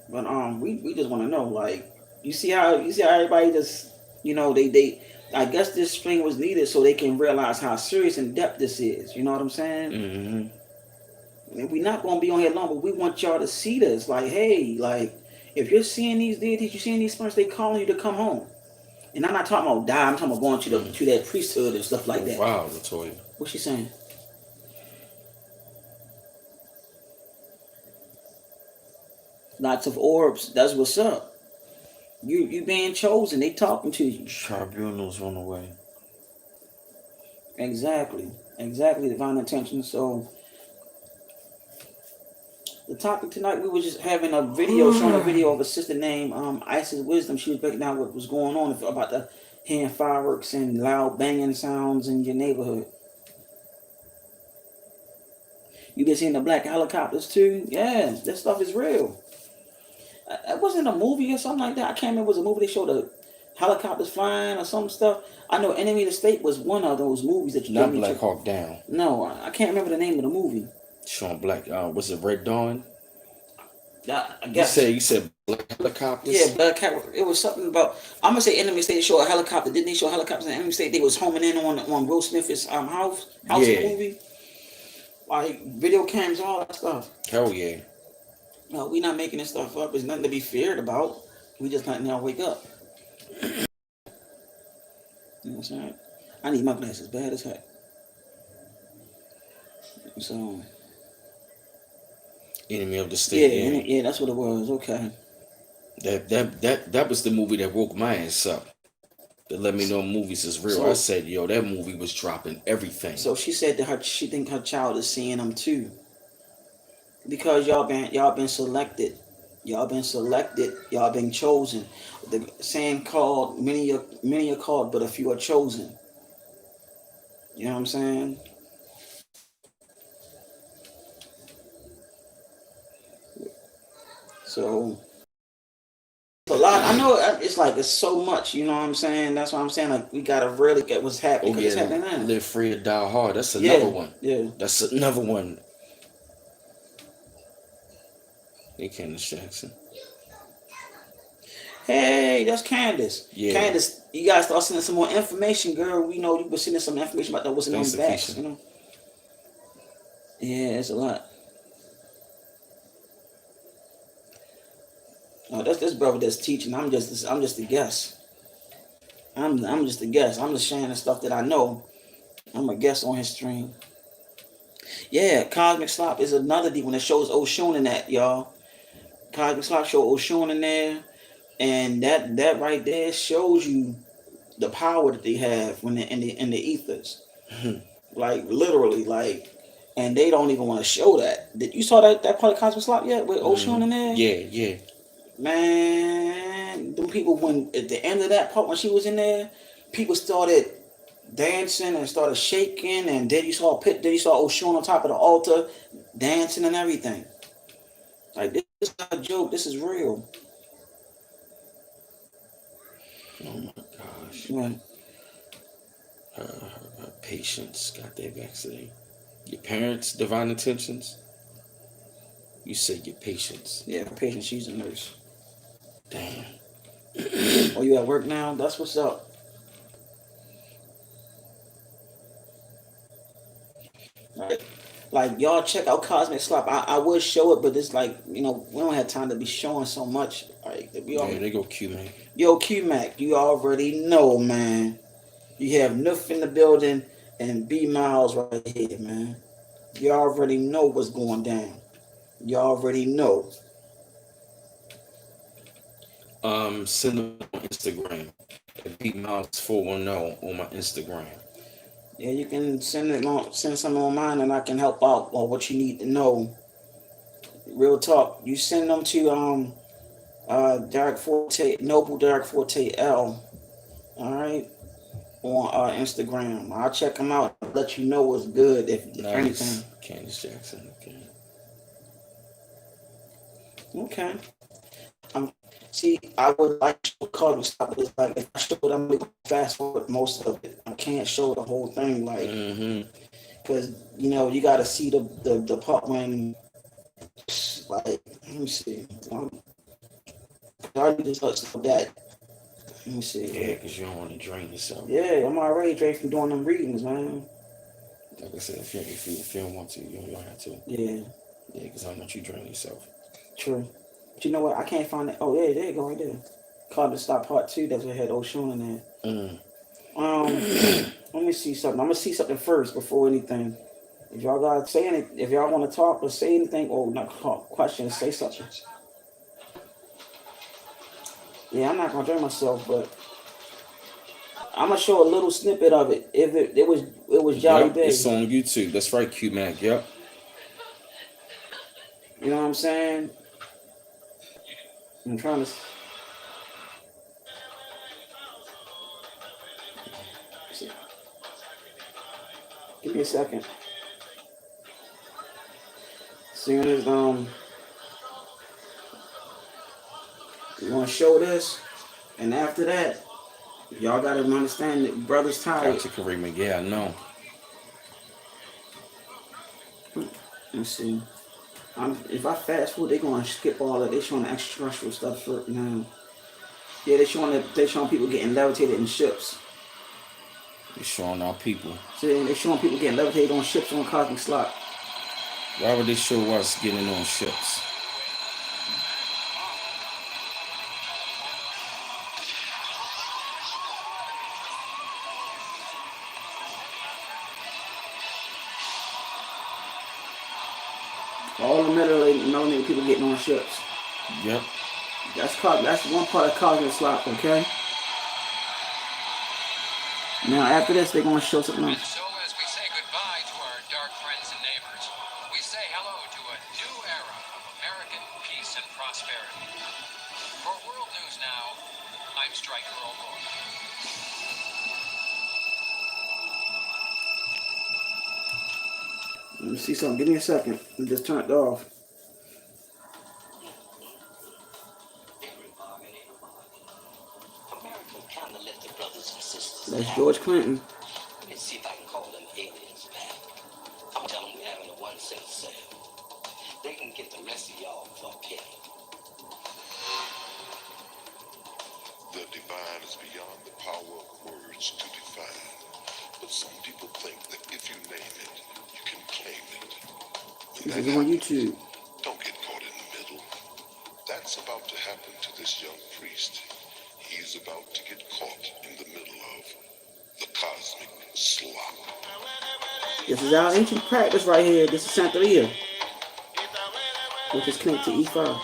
But we just want to know, like, you see how everybody just, they I guess this stream was needed so they can realize how serious and depth this is. You know what I'm saying? Mm-hmm. We're not gonna be on here long, but we want y'all to see this. Like, hey, like, if you're seeing these deities, you're seeing these spirits, they calling you to come home. And I'm not talking about die. I'm talking about going to that priesthood and stuff like that. Wow, Latoya. What's she saying? Lots of orbs. That's what's up. You being chosen. They talking to you. Tribunals on the way. Exactly. Divine attention. So the topic tonight, we were just having a video, showing a video of a sister named Isis Wisdom. She was breaking down what was going on about the hearing fireworks and loud banging sounds in your neighborhood. You been seeing the black helicopters too? Yeah, that stuff is real. It wasn't a movie or something like that. I can't remember. It was a movie. They showed the helicopters flying or some stuff. I know Enemy of the State was one of those movies that you Not Black Hawk Down. No, I can't remember the name of the movie. Showing black. Was it Red Dawn? I guess. You said black helicopters. Yeah, black. It was something about. I'm gonna say Enemy of the State. They show a helicopter. Didn't they show helicopters in Enemy of the State? They was homing in on Will Smith's house movie. Like video cams, all that stuff. Hell yeah. No, we not making this stuff up. It's nothing to be feared about. We just not now wake up. You know what I'm saying? I need my glasses bad as heck. So Enemy of the State. Yeah, that's what it was. Okay. That was the movie that woke my ass up. That let me know movies is real. I said, yo, that movie was dropping everything. So she said that she think her child is seeing them too. Because y'all been selected. Y'all been chosen. The saying called, many are called, but a few are chosen. You know what I'm saying? So a lot. I know it's so much. You know what I'm saying? That's what I'm saying. Like, we gotta really get what's happening. Oh, yeah, it's happening now. Live Free or Die Hard. That's another one. Yeah. That's another one. Hey, Candace Jackson. Hey, that's Candace. Yeah. Candace, you guys start sending some more information, girl. We know you've been sending some information about what's in those backs, you know. Yeah, it's a lot. No, that's this brother that's teaching. I'm just a guest. I'm just a guest. I'm just sharing the stuff that I know. I'm a guest on his stream. Yeah, Cosmic Slop is another deep one that shows Oshun in that, y'all. Cosmic Slop show Oshun in there, and that right there shows you the power that they have when they're in the ethers. Like literally, like, and they don't even want to show that. Did you saw that part of Cosmic Slop yet with Oshun in there? Yeah. Man, them people, when at the end of that part when she was in there, people started dancing and started shaking, and then you saw Oshun on top of the altar dancing and everything. Like, this is not a joke, this is real. Oh my gosh. Right. Patience. Got that back today. Your parents, divine intentions. You said your patience. Yeah, patient. She's a nurse. Damn. Oh, you at work now? That's what's up. Like y'all check out Cosmic Slop. I would show it, but it's like we don't have time to be showing so much. Like we Yeah, already, they go Q, man. yo Q Mac, you already know, man. You have Noof in the building and B Miles right here, man. You already know what's going down. You already know. Send them on Instagram. Pete Miles 410 on my Instagram. Yeah, you can send something on mine, and I can help out on what you need to know. Real talk. You send them to Derek Forte, Noble Derek Forte L. All right, on Instagram. I'll check them out. Let you know what's good if Nice. anything. Candace Jackson. Okay. Okay. See, I would like to show Cardinal Stop, but it's like if I show it, I'm gonna fast forward most of it. I can't show the whole thing, like, Mm-hmm. because you got to see the part when, like, let me see. I already discussed that. Let me see. Yeah, because you don't want to drain yourself. Yeah, I'm already drained from doing them readings, man. Like I said, if you don't want to, you don't have to. Yeah, Yeah, because I don't want you to drain yourself. true. But you know what? I can't find it. Oh, yeah, there you go, right there. Cardinal Stop Part 2. That's what had Oshun in there. Let me see something. I'm gonna see something first before anything. If y'all gotta say anything, if y'all want to talk or say anything, or not questions, say something. Yeah, I'm not gonna drain myself, but I'm gonna show a little snippet of it. If it was Jolly Yep, Big. it's on YouTube. That's right, Q Mac. Yep. You know what I'm saying? I'm trying to. Give me a second. Soon as you want to show this, and after that, y'all gotta understand that brother's tired. Gotcha, Karima. Yeah, I know. Let's see. If I fast forward, they're gonna skip all that. They showing the extraterrestrial stuff for now. Yeah, they showing people getting levitated in ships. You're showing our people. See, they showing people getting levitated on ships on Cosmic Slot. Why would they show us getting on ships? All the melanated people getting on ships. Yep. That's one part of Cosmic Slot, okay? Now after this, they're gonna show something else. So as we say goodbye to our dark friends and neighbors, we say hello to a new era of American peace and prosperity. For World News Now, I'm Stryker O'Rourke. Let me see something. Give me a second. I just turned it off. America kind of let the brothers and sisters. That's George Clinton. Let me see if I can call them aliens back. I'm telling them we're having a 1 cent sale. They can get the rest of y'all for a penny. The divine is beyond the power of words to define. But some people think that if you name it, you can claim it. This is on YouTube. Don't get caught in the middle. That's about to happen to this young priest. He's about to get caught in the middle of the cosmic slop. This is our ancient practice right here. This is Santeria, which is connected to E5.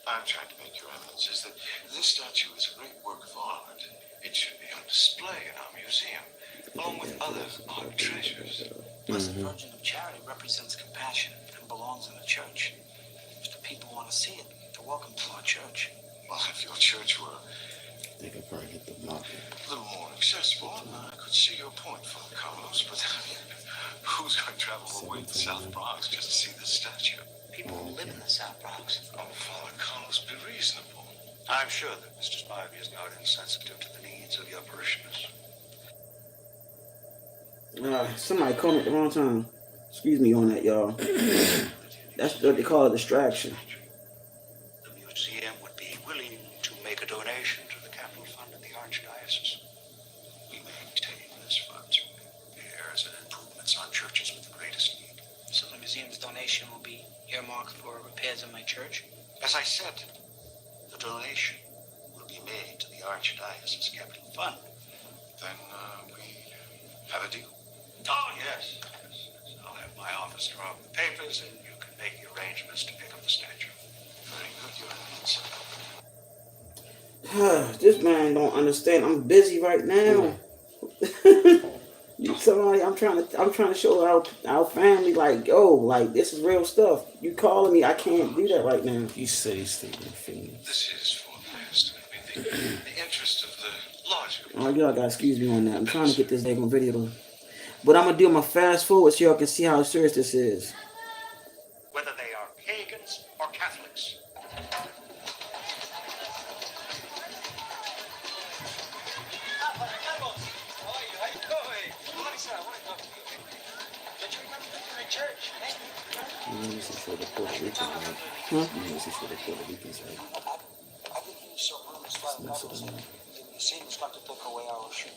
I'm trying to make, Your Eminence, is that this statue is a great work of art. It should be on display in our museum, along with other art treasures. Blessed Virgin of Charity represents compassion and belongs in the church. Mr. people want to see it, they're welcome to our church. Well, if your church were They could probably get the market. a little more accessible, I could see your point, Father Carlos. But I mean, who's going to travel all the way to the South Bronx just to see this statue? People who live in the South Bronx. Oh, Father Carlos, be reasonable. I'm sure that Mr. Spivey is not insensitive to the needs of your parishioners. Somebody called me at the wrong time. Excuse me on that, y'all. That's what they call a distraction. The museum would be willing to make a donation to the capital fund of the Archdiocese. We maintain this fund to repairs and improvements on churches with the greatest need. So the museum's donation will be earmarked for repairs in my church? As I said, the donation will be made to the Archdiocese capital fund. Then we have a deal. Oh, yes. I'll have my office draw up the papers, and you can make the arrangements to pick up the statue. Very good, Your Eminence. This man don't understand. I'm busy right now. You somebody, I'm trying to show our family like, yo, like this is real stuff. You calling me, I can't do that right now. You said he's stating feelings. This is for the best. I mean, the interest of the logic. Oh, y'all gotta excuse me on that. I'm trying to get this daggone video. But I'm gonna do my fast forward so y'all can see how serious this is. Whether they are pagans or Catholics. You know this is for the Puerto Ricans, right? Huh? You know this is for the Puerto Ricans, right? I think he's so harmless, Father Carlos. The museum's got to take away our shoe.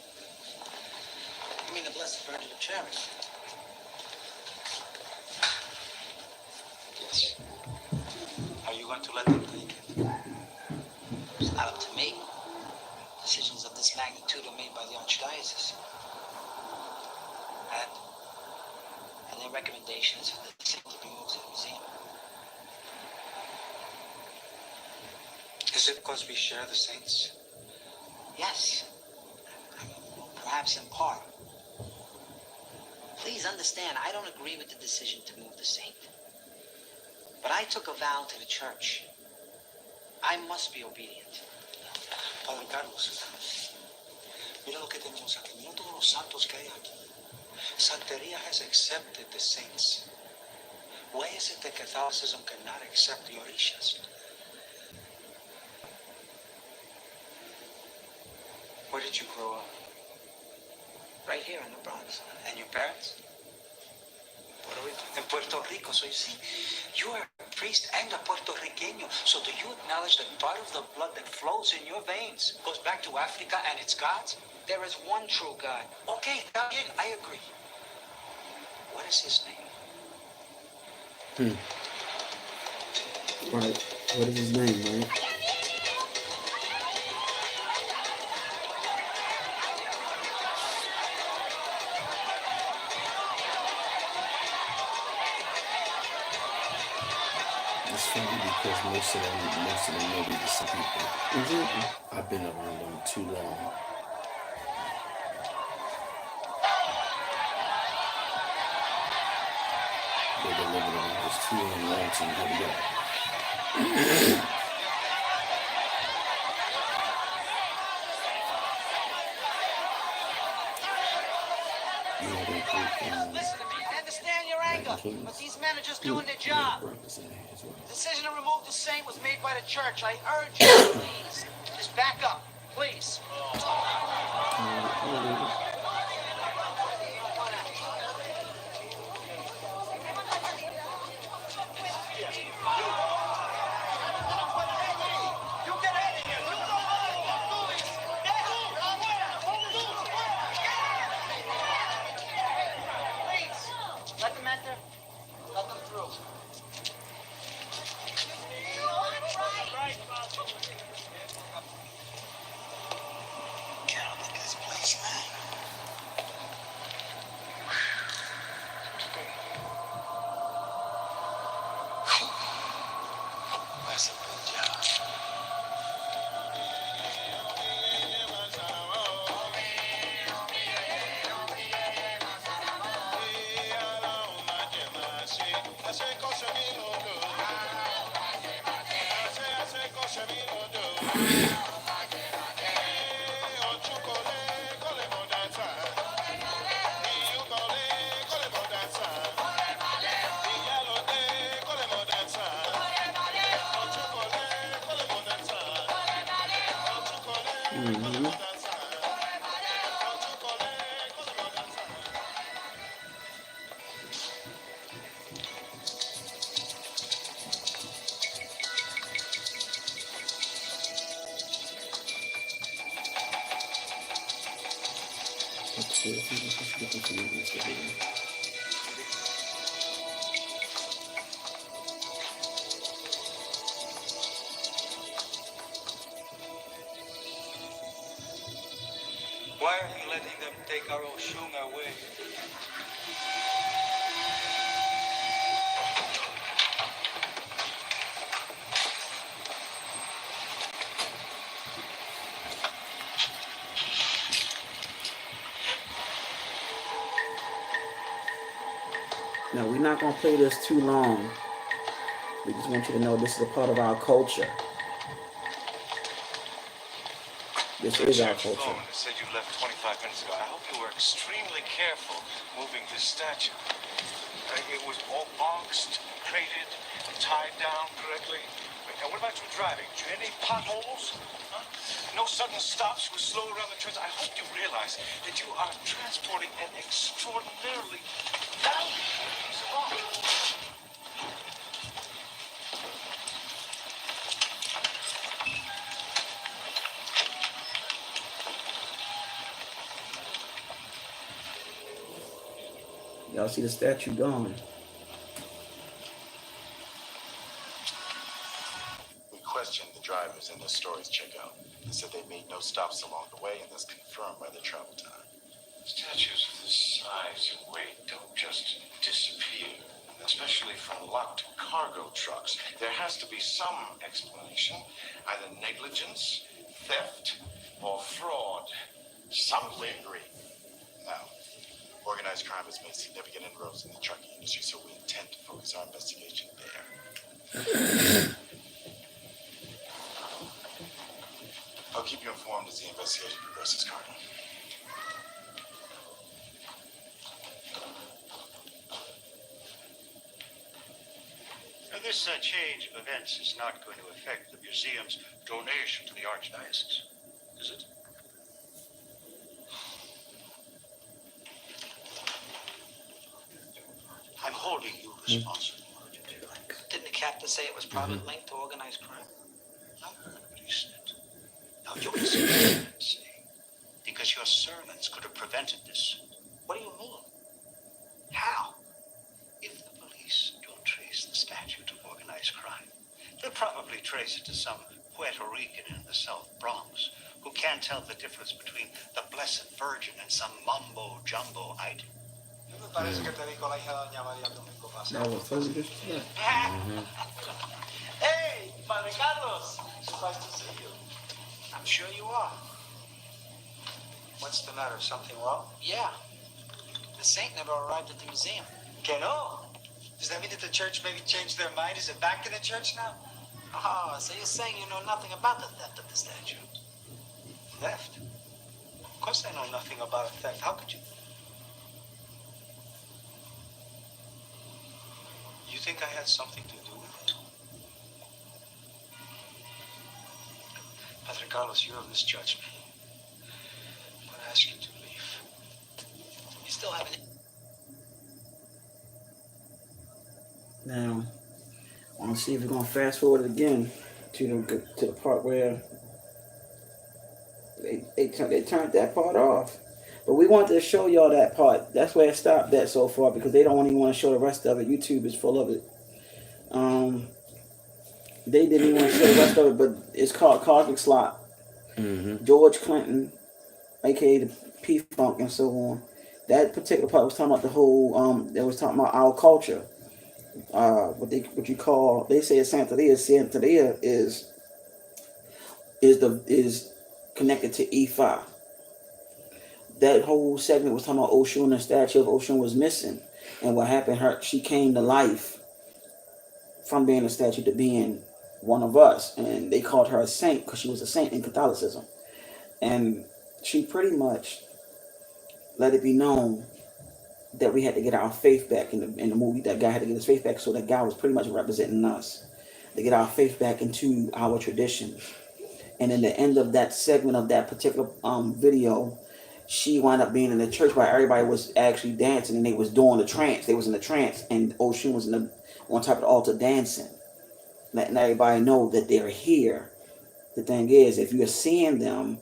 You mean the Blessed Virgin of Charity? Yes. Are you going to let them take it? It's not up to me. Decisions of this magnitude are made by the Archdiocese. And their recommendation is for the saint to be moved to the museum. Is it because we share the saints? Yes. Perhaps in part. Please understand, I don't agree with the decision to move the saint. But I took a vow to the church. I must be obedient. Padre Carlos, mira lo que tenemos aquí. Mira todos los santos que hay aquí. Santeria has accepted the saints. Why is it that Catholicism cannot accept the Orishas? Where did you grow up? Right here in the Bronx. And your parents? In Puerto Rico. So you see, you are a priest and a Puerto Riqueño. So do you acknowledge that part of the blood that flows in your veins goes back to Africa and its gods? There is one true God. Okay, I agree. What is his name? Right. What is his name, right? It's funny because most of them know these some people. Mm-hmm. I've been around them too long. They've been living around this too long to get it up. You know, they group, Listen to me. I understand your anger, but these men are just doing their job. brothers in there as well. The decision to remove the saint was made by the church. I urge you, please, just back up, please. Please, let them enter. Let them through. Get out of this place, man. Mm-hmm. Let's see if we can just get this in this video. Why are you letting them take our Oshun away? Now, we're not going to play this too long. We just want you to know this is a part of our culture. This is our culture. Phone said you left 25 minutes ago. I hope you were extremely careful moving this statue. It was all boxed, crated, tied down correctly. And what about you driving? Did you hit any potholes? Huh? No sudden stops. You were slow around the turns. I hope you realize that you are transporting an extraordinarily valuable piece of art. Y'all see the statue gone. We questioned the drivers in their stories checkout. They said they made no stops along the way, and that's confirmed by their travel time. Statues of this size and weight don't just disappear, especially from locked cargo trucks. There has to be some explanation, either negligence, theft, or fraud. Something. Agree. Now, organized crime has made significant inroads in the trucking industry, so we intend to focus our investigation there. I'll keep you informed as the investigation progresses, Cardinal. Now, this change of events is not going to affect the museum's donation to the Archdiocese, is it? I'm holding you responsible. Didn't the captain say it was probably linked to organized crime? I heard what he said. Now, you can see what I say, because your servants could have prevented this. What do you mean? How? If the police don't trace the statue to organized crime, they'll probably trace it to some Puerto Rican in the South Bronx who can't tell the difference between the Blessed Virgin and some mumbo-jumbo item. That was totally different. Hey, Padre Carlos! Surprised to see you. I'm sure you are. What's the matter? Something wrong? Yeah. The saint never arrived at the museum. Que no? Does that mean that the church maybe changed their mind? Is it back in the church now? Oh, so you're saying you know nothing about the theft of the statue? Theft? Of course I know nothing about a theft. How could you? You think I had something to do with it? Padre Carlos, you're of this judgment. I'm going to ask you to leave. You still haven't... Now, I want to see if we're going to fast forward again to the part where they turned that part off. But we wanted to show y'all that part. That's where it stopped at so far, because they don't even want to show the rest of it. YouTube is full of it. They didn't even want to show the rest of it, but it's called Cosmic Slot. Mm-hmm. George Clinton, aka the P-Funk and so on. That particular part was talking about the whole, they was talking about our culture. What you call, they say Santeria. Santeria is connected to Ifa. That whole segment was talking about Oshun. The statue of Oshun was missing, and what happened? She came to life from being a statue to being one of us, and they called her a saint because she was a saint in Catholicism, and she pretty much let it be known that we had to get our faith back. In the movie, that guy had to get his faith back, so that guy was pretty much representing us to get our faith back into our traditions. And in the end of that segment of that particular video, she wound up being in the church while everybody was actually dancing, and they was doing the trance. They was in the trance, and Oshun was on top of the altar dancing, letting everybody know that they're here. The thing is, if you're seeing them,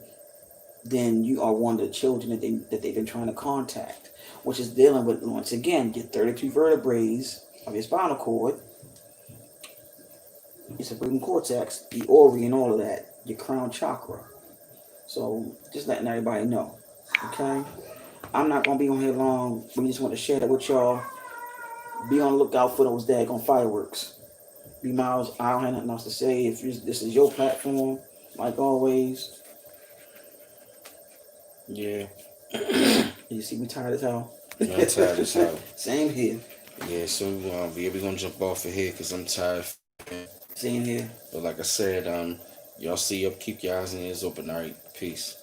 then you are one of the children that they've been trying to contact, which is dealing with, once again, your 32 vertebrae of your spinal cord, your cerebral cortex, the ori, and all of that, your crown chakra. So just letting everybody know. Okay? I'm not going to be on here long. We just want to share that with y'all. Be on the lookout for those daggone fireworks. B Miles, I don't have nothing else to say. If this is your platform, like always. Yeah. You see, we tired as hell. I'm tired as hell. Same here. Yeah, so we're going to jump off of here because I'm tired. Same here. But like I said, y'all see up, keep your eyes and ears open. All right, peace.